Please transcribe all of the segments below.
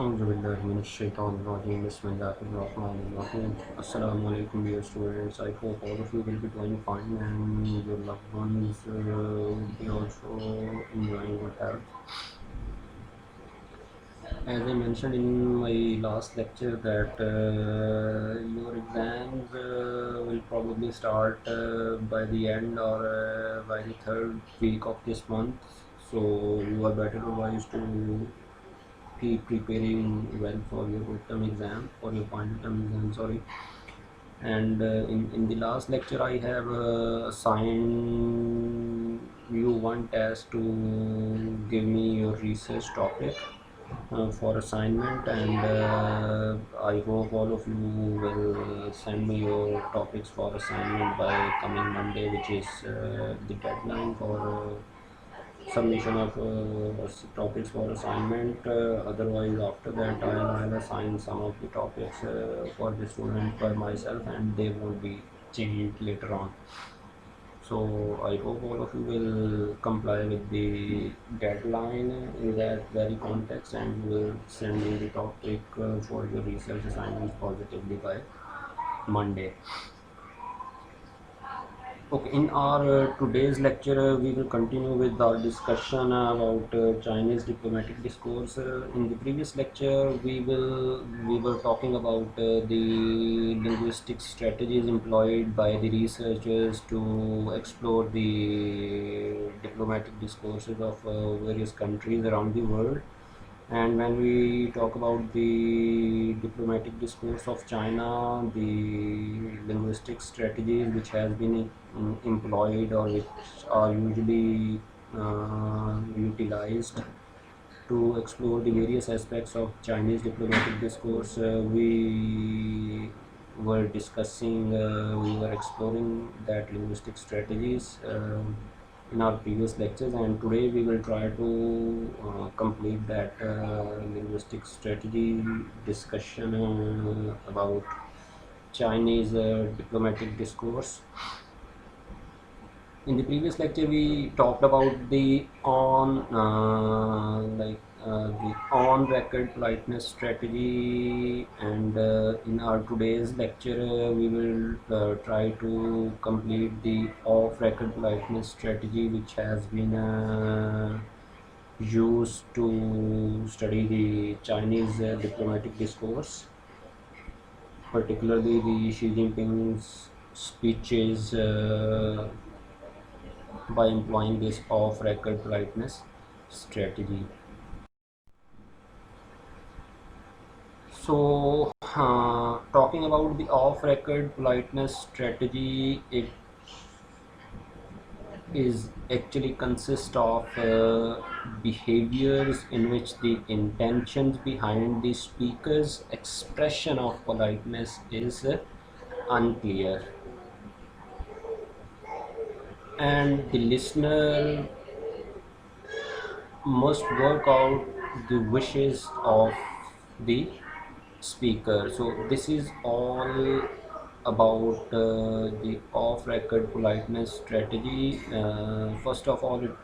Auzubillahiminash-shaytanir-rajim. Bismillahir-rahmanir-rahim. Assalamu alaikum, dear students. I hope all of you will be doing fine and your loved ones will be also enjoying good health. As I mentioned in my last lecture that your exams will probably start by the end or by the third week of this month. So you are better advised to keep preparing well for your midterm exam, for your final term exam, sorry. And in the last lecture I have assigned you one task to give me your research topic for assignment, and I hope all of you will send me your topics for assignment by coming Monday, which is the deadline for submission of topics for assignment. Otherwise, after that, I'll assign some of the topics for the student by myself, and they won't be changed later on. So I hope all of you will comply with the deadline in that very context, and you will send me the topic for your research assignments positively by Monday. Okay, in our today's lecture, we will continue with our discussion about Chinese diplomatic discourse. In the previous lecture, we were talking about the linguistic strategies employed by the researchers to explore the diplomatic discourses of various countries around the world. And when we talk about the diplomatic discourse of China, the linguistic strategies which has been employed or which are usually utilized to explore the various aspects of Chinese diplomatic discourse, we were exploring that linguistic strategies in our previous lectures, and today we will try to complete that linguistic strategy discussion about Chinese diplomatic discourse. In the previous lecture, we talked about the on-record politeness strategy, and in our today's lecture, we will try to complete the off-record politeness strategy, which has been used to study the Chinese diplomatic discourse, particularly the Xi Jinping's speeches. By employing this off-record politeness strategy. So, talking about the off-record politeness strategy, it is actually consists of behaviors in which the intentions behind the speaker's expression of politeness is unclear, and the listener must work out the wishes of the speaker. So this is all about the off-record politeness strategy. First of all, it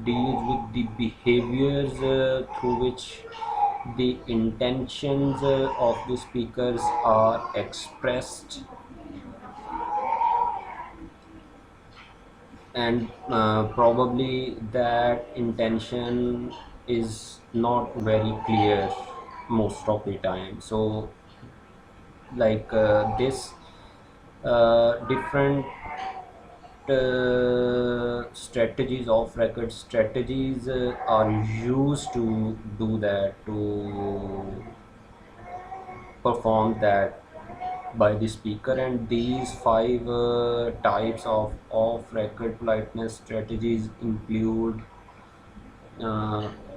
deals with the behaviors through which the intentions of the speakers are expressed, and probably that intention is not very clear most of the time. So this different strategies, off record strategies, are used to do that, to perform that by the speaker. And these five types of off record politeness strategies include,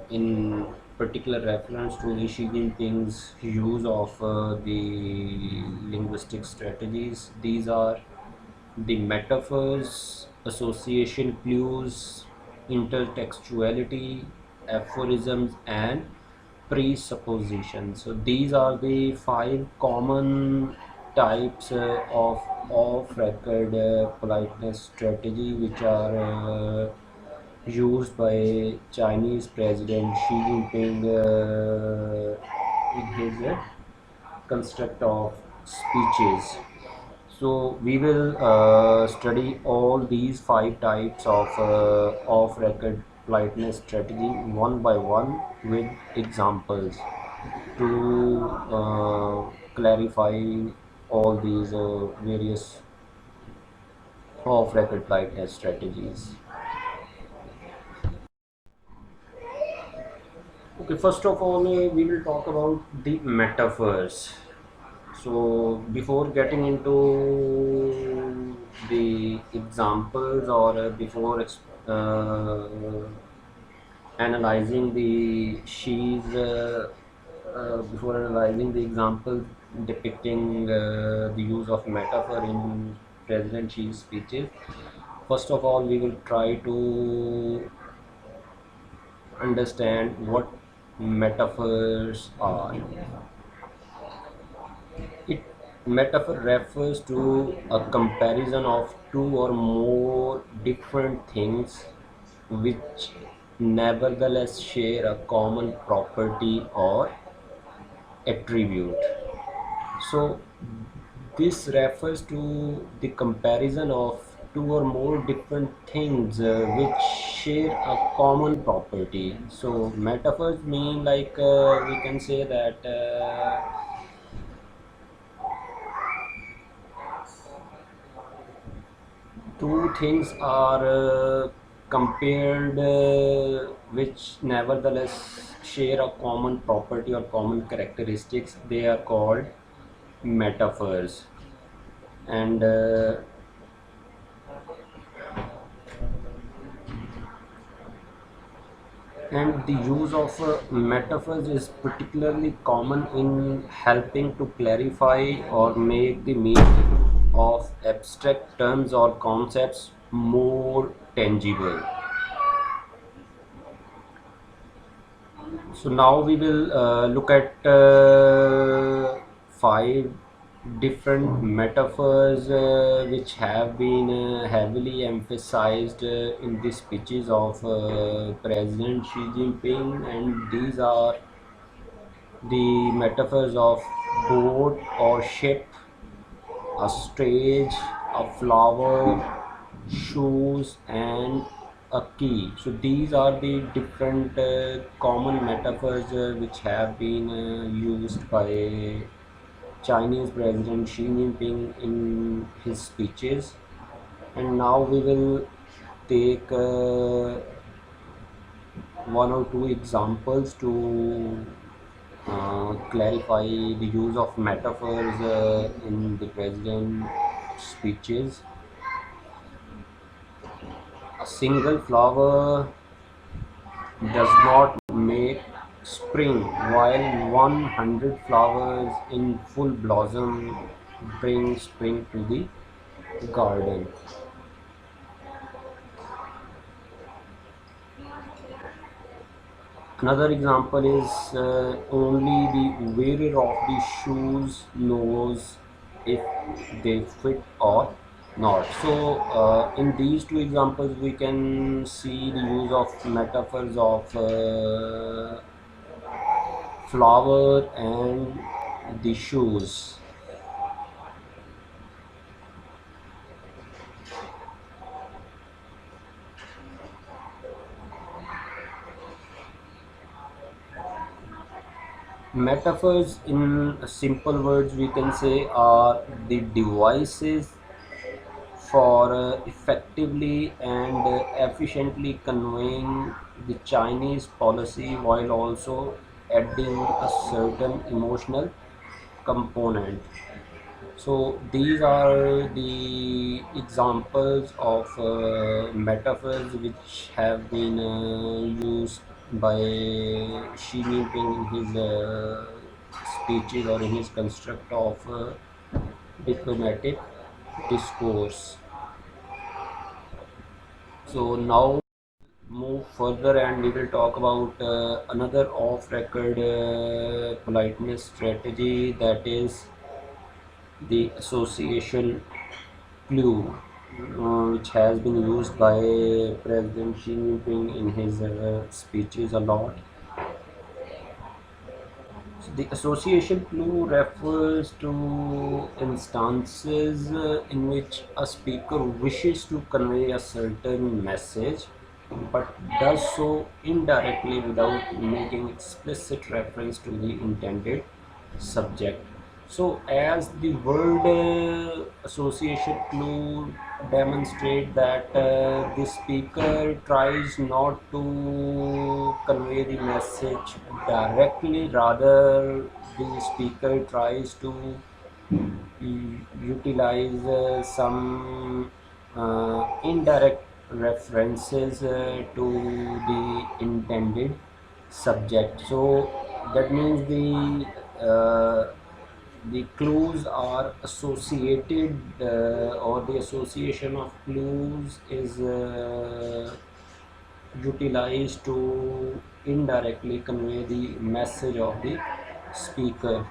in particular reference to the Xi Jinping's use of the linguistic strategies, these are the metaphors, association clues, intertextuality, aphorisms, and presuppositions. So these are the five common types of off-record politeness strategy which are used by Chinese President Xi Jinping in his construct of speeches. So we will study all these five types of off-record politeness strategy one by one with examples to clarify all these various off-record politeness strategies. Okay, first of all, we will talk about the metaphors. So before getting into the examples or analyzing the before analyzing the example depicting the use of metaphor in President Xi's speeches, first of all we will try to understand what metaphors are. It Metaphor refers to a comparison of two or more different things which nevertheless share a common property or attribute. So this refers to the comparison of two or more different things which share a common property. So metaphors mean like we can say that two things are compared which nevertheless share a common property or common characteristics. They are called metaphors. And uh, and the use of metaphors is particularly common in helping to clarify or make the meaning of abstract terms or concepts more tangible. So now we will look at five different metaphors which have been heavily emphasized in the speeches of President Xi Jinping, and these are the metaphors of boat or ship, a stage, a flower, shoes, and a key. So these are the different common metaphors which have been used by Chinese President Xi Jinping in his speeches. And now we will take one or two examples to clarify the use of metaphors in the president's speeches. A single flower does not make spring, while 100 flowers in full blossom bring spring to the garden. Another example is only the wearer of the shoes knows if they fit or not. So, in these two examples, we can see the use of metaphors of flower and the shoes. Metaphors, in simple words, we can say, are the devices for effectively and efficiently conveying the Chinese policy while also adding a certain emotional component. So these are the examples of metaphors which have been used by Xi Jinping in his speeches or in his construct of diplomatic discourse. So now move further and we will talk about another off-record politeness strategy, that is the association clue, which has been used by President Xi Jinping in his speeches a lot. The association clue refers to instances in which a speaker wishes to convey a certain message but does so indirectly without making explicit reference to the intended subject. So, as the word association clue demonstrate that the speaker tries not to convey the message directly, rather the speaker tries to utilize some indirect references to the intended subject. So that means the clues are associated, or the association of clues is utilized to indirectly convey the message of the speaker.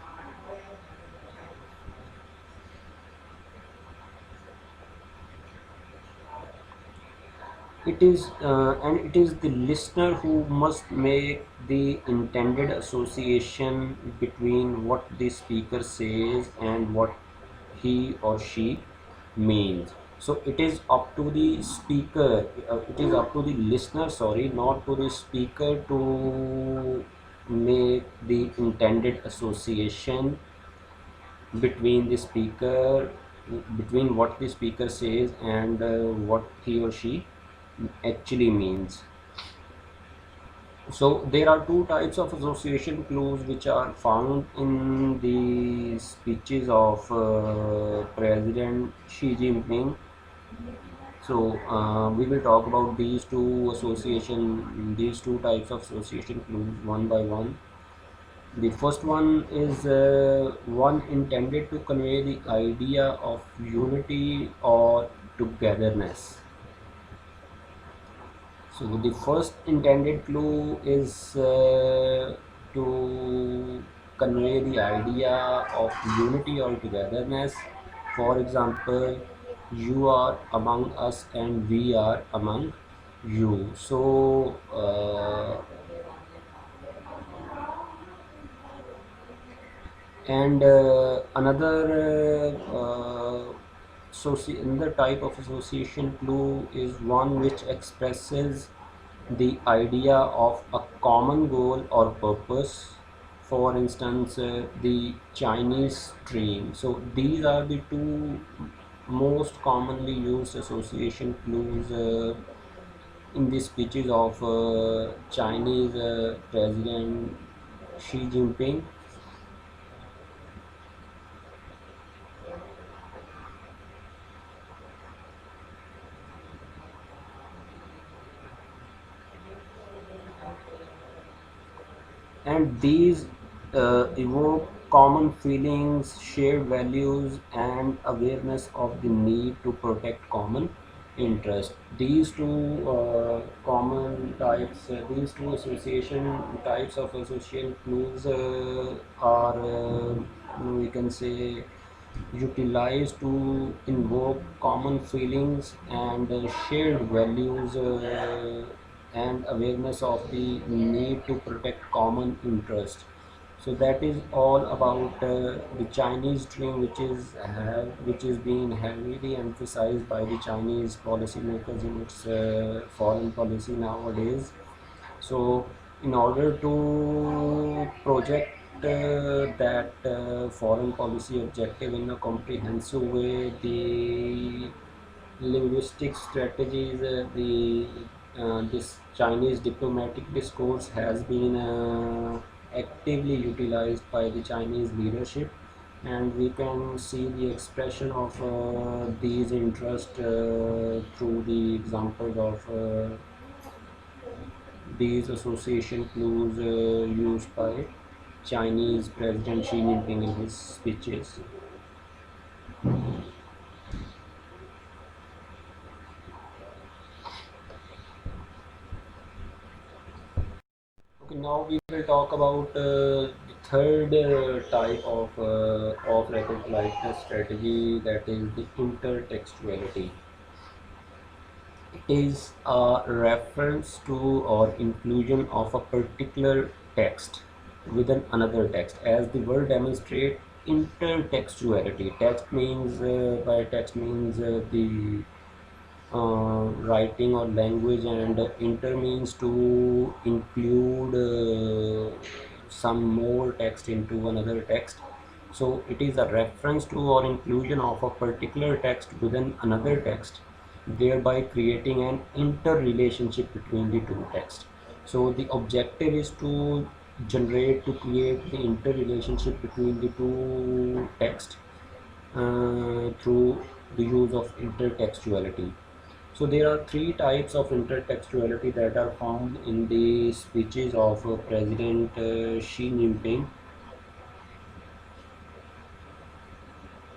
It is the listener who must make the intended association between what the speaker says and what he or she means. So it is up to the speaker, it is up to the listener, sorry, not to the speaker to make the intended association between the speaker, between what the speaker says and what he or she actually means. So there are two types of association clues which are found in the speeches of President Xi Jinping. So we will talk about these two types of association clues one by one. The first one is one intended to convey the idea of unity or togetherness. So the first intended clue is to convey the idea of unity or togetherness. For example, you are among us and we are among you. So and another another type of association clue is one which expresses the idea of a common goal or purpose. For instance, the Chinese dream. So these are the two most commonly used association clues in the speeches of Chinese President Xi Jinping. And these evoke common feelings, shared values, and awareness of the need to protect common interest. These two these two association types of association clues are, we can say, utilized to invoke common feelings and shared values and awareness of the need to protect common interest. So that is all about the Chinese dream, which is being heavily emphasized by the Chinese policymakers in its foreign policy nowadays. So, in order to project that foreign policy objective in a comprehensive way, the linguistic strategies, the this Chinese diplomatic discourse has been actively utilized by the Chinese leadership, and we can see the expression of these interests through the examples of these association clues used by Chinese President Xi Jinping in his speeches. Okay, now we will talk about the third type of record politeness strategy, that is the intertextuality. It is a reference to or inclusion of a particular text within another text, as the word demonstrate intertextuality. Text means the writing or language, and inter means to include some more text into another text. So it is a reference to or inclusion of a particular text within another text, thereby creating an interrelationship between the two texts. So the objective is to create the interrelationship between the two texts through the use of intertextuality. So there are three types of intertextuality that are found in the speeches of President Xi Jinping.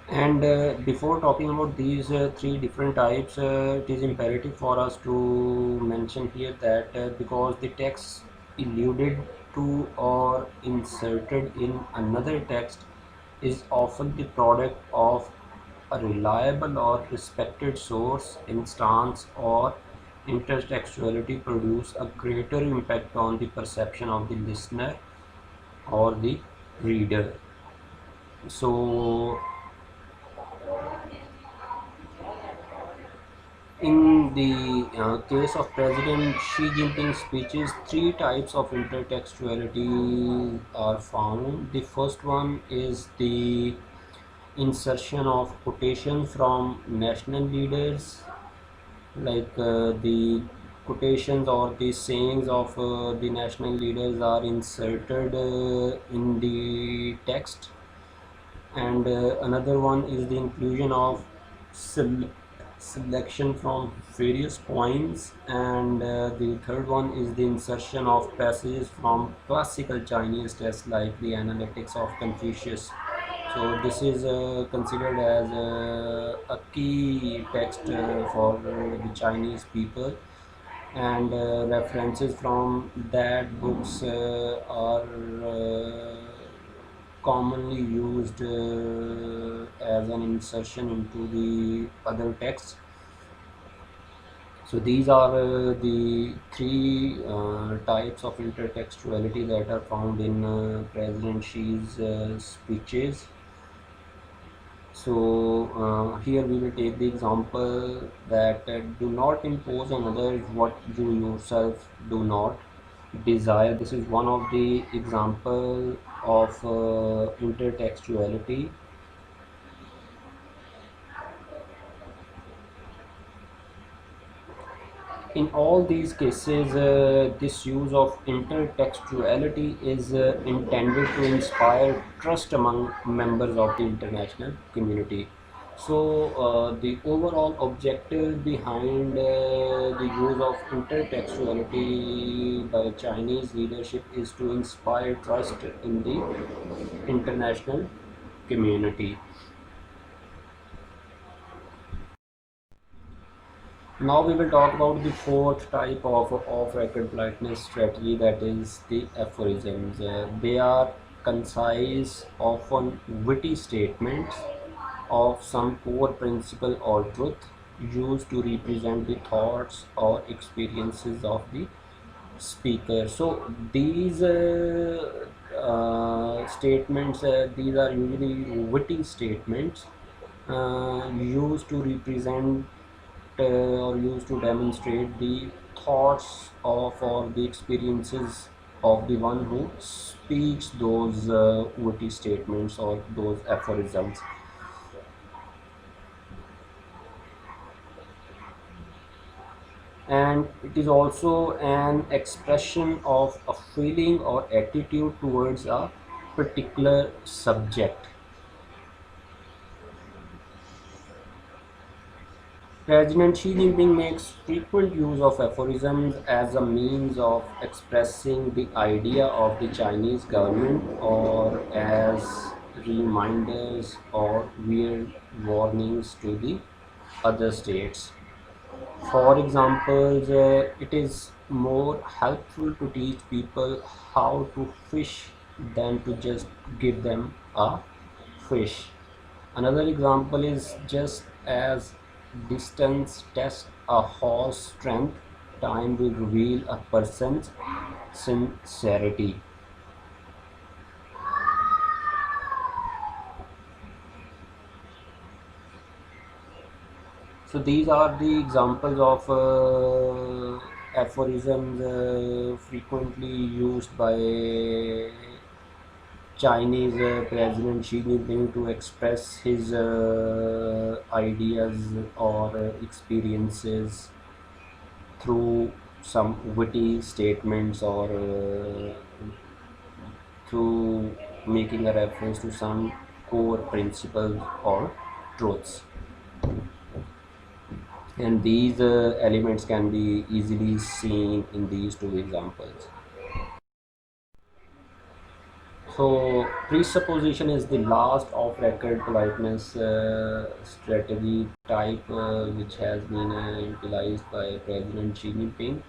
And before talking about these three different types, it is imperative for us to mention here that because the text alluded to or inserted in another text is often the product of a reliable or respected source, instance, or intertextuality produce a greater impact on the perception of the listener or the reader. So in the case of President Xi Jinping's speeches, three types of intertextuality are found. The first one is the insertion of quotation from national leaders, like the quotations or the sayings of the national leaders are inserted in the text. And another one is the inclusion of sel- selection from various points, and the third one is the insertion of passages from classical Chinese texts like the Analectics of Confucius. So this is considered as a key text for the Chinese people, and references from that books are commonly used as an insertion into the other texts. So these are the three types of intertextuality that are found in President Xi's speeches. So here we will take the example that do not impose on others what you yourself do not desire. This is one of the example of intertextuality. In all these cases, this use of intertextuality is intended to inspire trust among members of the international community. So, the overall objective behind the use of intertextuality by Chinese leadership is to inspire trust in the international community. Now we will talk about the fourth type of off-record politeness strategy, that is the aphorisms. They are concise, often witty statements of some core principle or truth used to represent the thoughts or experiences of the speaker. So these statements, these are usually witty statements used to represent or used to demonstrate the thoughts of or the experiences of the one who speaks those witty statements or those aphorisms. And it is also an expression of a feeling or attitude towards a particular subject. President Xi Jinping makes frequent use of aphorisms as a means of expressing the idea of the Chinese government, or as reminders or weird warnings to the other states. For example, it is more helpful to teach people how to fish than to just give them a fish. Another example is, just as distance tests a horse strength, time will reveal a person's sincerity. So these are the examples of aphorisms frequently used by Chinese President Xi Jinping to express his ideas or experiences through some witty statements or through making a reference to some core principles or truths. And these elements can be easily seen in these two examples. So presupposition is the last of record politeness strategy type which has been utilized by President Xi Jinping.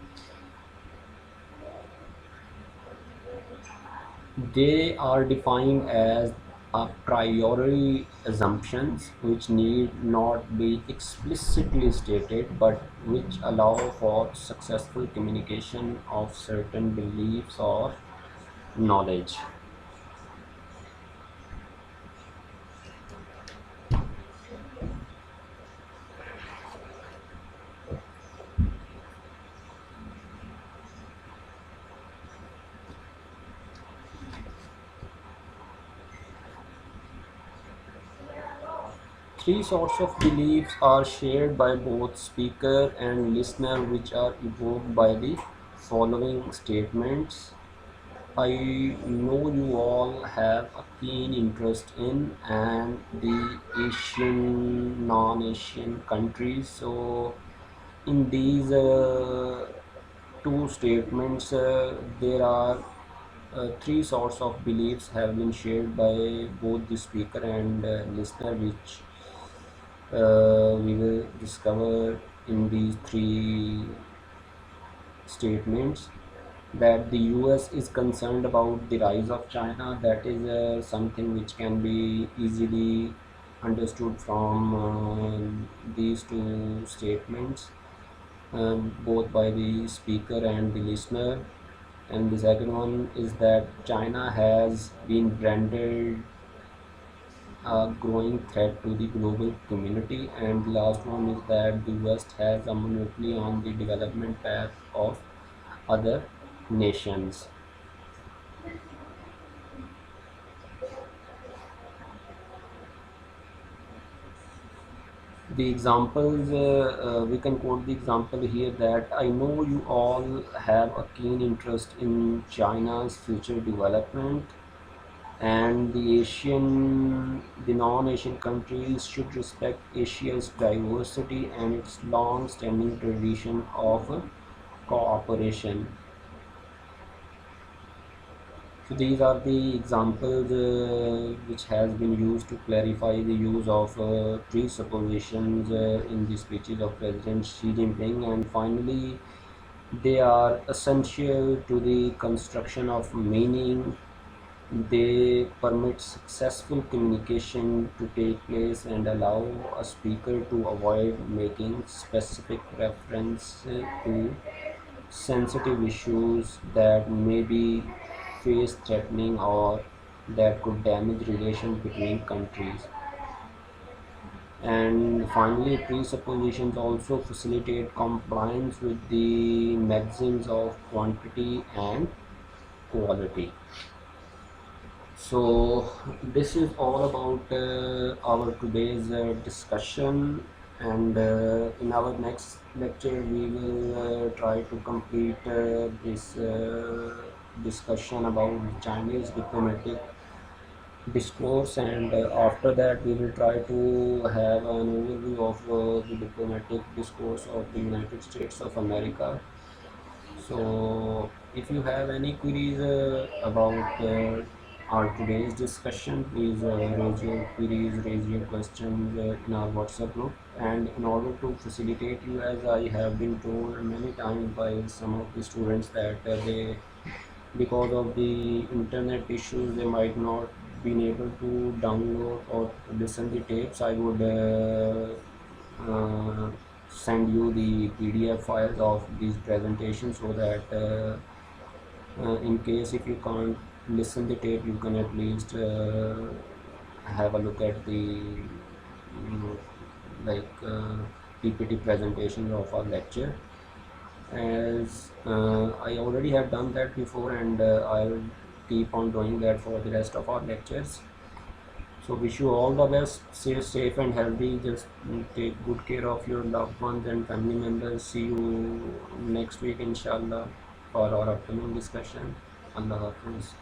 They are defined as a priori assumptions which need not be explicitly stated but which allow for successful communication of certain beliefs or knowledge. Three sorts of beliefs are shared by both speaker and listener, which are evoked by the following statements. I know you all have a keen interest in and the Asian, non-Asian countries. So, in these two statements, there are three sorts of beliefs have been shared by both the speaker and listener, which we will discover in these three statements. That the US is concerned about the rise of China, that is something which can be easily understood from these two statements, both by the speaker and the listener. And the second one is that China has been branded a growing threat to the global community, and the last one is that the West has a monopoly on the development path of other nations. The examples, we can quote the example here that I know you all have a keen interest in China's future development, and the non-Asian countries should respect Asia's diversity and its long-standing tradition of cooperation. So these are the examples which has been used to clarify the use of presuppositions in the speeches of President Xi Jinping, and finally they are essential to the construction of meaning. They permit successful communication to take place and allow a speaker to avoid making specific reference to sensitive issues that may be face threatening or that could damage relations between countries. And finally, presuppositions also facilitate compliance with the maxims of quantity and quality. So this is all about our today's discussion, and in our next lecture we will try to complete this discussion about Chinese diplomatic discourse, and after that we will try to have an overview of the diplomatic discourse of the United States of America. So, if you have any queries about our today's discussion, please raise your queries, raise your questions in our WhatsApp group. And in order to facilitate you, as I have been told many times by some of the students that because of the internet issues, they might not been able to download or listen the tapes. I would send you the PDF files of these presentations so that in case if you can't listen the tape, you can at least have a look at the like PPT presentations of our lecture, as I already have done that before, and I will keep on doing that for the rest of our lectures. So wish you all the best. Stay safe and healthy. Just take good care of your loved ones and family members. See you next week, inshallah, for our upcoming discussion. Allah Hafiz.